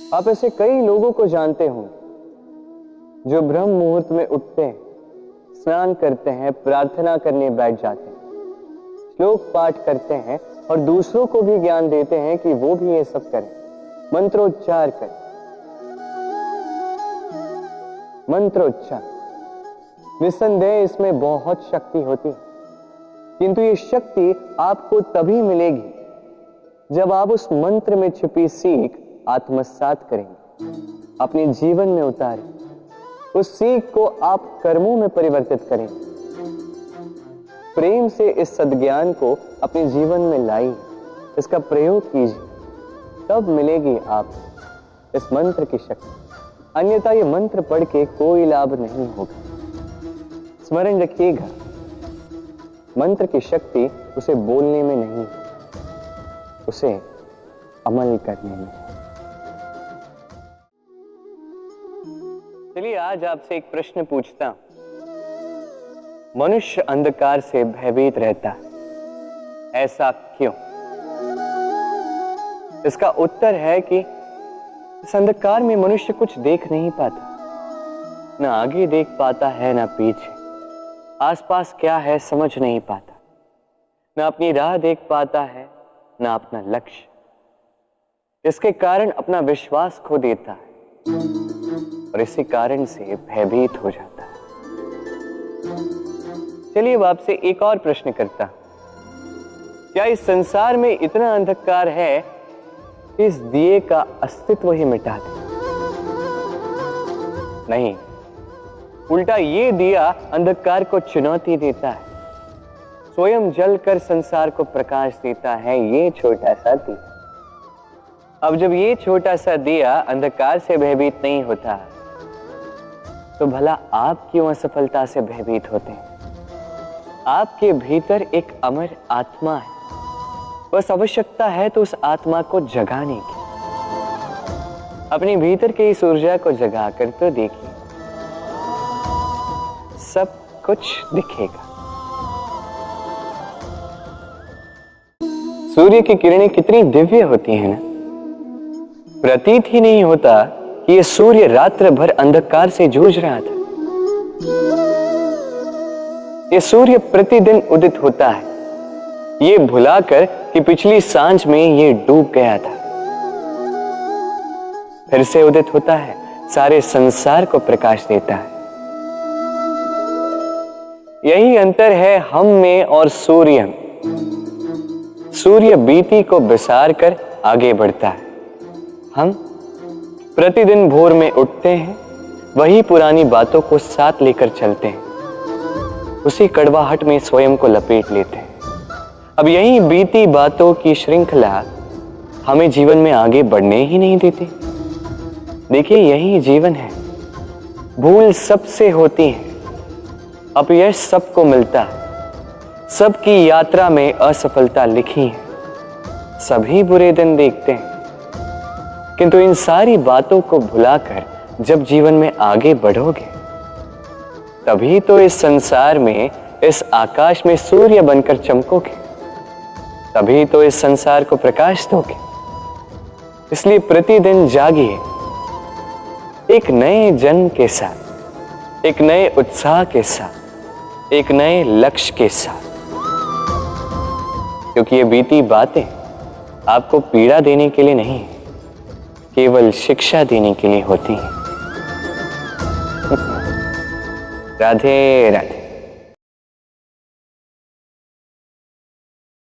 आप ऐसे कई लोगों को जानते हो जो ब्रह्म मुहूर्त में उठते हैं, स्नान करते हैं, प्रार्थना करने बैठ जाते हैं, श्लोक पाठ करते हैं और दूसरों को भी ज्ञान देते हैं कि वो भी ये सब करें, मंत्रोच्चार करें। मंत्रोच्चार, निस्संदेह इसमें बहुत शक्ति होती है, किंतु ये शक्ति आपको तभी मिलेगी जब आप उस मंत्र में छिपी सीख आत्मसात करेंगे, अपने जीवन में उतारें, उस सीख को आप कर्मों में परिवर्तित करें, प्रेम से इस सद्ज्ञान को अपने जीवन में लाइए, इसका प्रयोग कीजिए, तब मिलेगी आप इस मंत्र की शक्ति। अन्यथा ये मंत्र पढ़ के कोई लाभ नहीं होगा। स्मरण रखिएगा, मंत्र की शक्ति उसे बोलने में नहीं, उसे अमल करने में। चलिए आज आपसे एक प्रश्न पूछता हूं। मनुष्य अंधकार से भयभीत रहता है, ऐसा क्यों? इसका उत्तर है कि इस अंधकार में मनुष्य कुछ देख नहीं पाता, ना आगे देख पाता है ना पीछे, आसपास क्या है समझ नहीं पाता, ना अपनी राह देख पाता है ना अपना लक्ष्य, इसके कारण अपना विश्वास खो देता है और इसी कारण से भयभीत हो जाता है। चलिए अब आपसे एक और प्रश्न करता हूं। क्या इस संसार में इतना अंधकार है कि इस दिए का अस्तित्व ही मिटा दे? नहीं, उल्टा ये दिया अंधकार को चुनौती देता है, स्वयं जलकर संसार को प्रकाश देता है, ये छोटा सा दिया। अब जब ये छोटा सा दिया अंधकार से भयभीत नहीं होता, तो भला आप क्यों असफलता से भयभीत होते हैं? आपके भीतर एक अमर आत्मा है, बस आवश्यकता है तो उस आत्मा को जगाने की। अपने भीतर के इस ऊर्जा को जगाकर तो देखिए, सब कुछ दिखेगा। सूर्य की किरणें कितनी दिव्य होती हैं ना, प्रतीत ही नहीं होता कि ये सूर्य रात्र भर अंधकार से जूझ रहा था। ये सूर्य प्रतिदिन उदित होता है, ये भुलाकर कि पिछली सांझ में ये डूब गया था, फिर से उदित होता है, सारे संसार को प्रकाश देता है। यही अंतर है हम में और सूर्य में। सूर्य बीती को बिसार कर आगे बढ़ता है, हम प्रतिदिन भोर में उठते हैं, वही पुरानी बातों को साथ लेकर चलते हैं, उसी कड़वाहट में स्वयं को लपेट लेते हैं। अब यही बीती बातों की श्रृंखला हमें जीवन में आगे बढ़ने ही नहीं देती। देखिए, यही जीवन है। भूल सबसे होती है, अपयश सबको मिलता है, सबकी यात्रा में असफलता लिखी है, सभी बुरे दिन देखते हैं, किंतु इन सारी बातों को भुलाकर जब जीवन में आगे बढ़ोगे, तभी तो इस संसार में, इस आकाश में सूर्य बनकर चमकोगे, तभी तो इस संसार को प्रकाश दोगे। इसलिए प्रतिदिन जागिए, एक नए जन्म के साथ, एक नए उत्साह के साथ, एक नए लक्ष्य के साथ, क्योंकि ये बीती बातें आपको पीड़ा देने के लिए नहीं, केवल शिक्षा देने के लिए होती हैं। राधे राधे।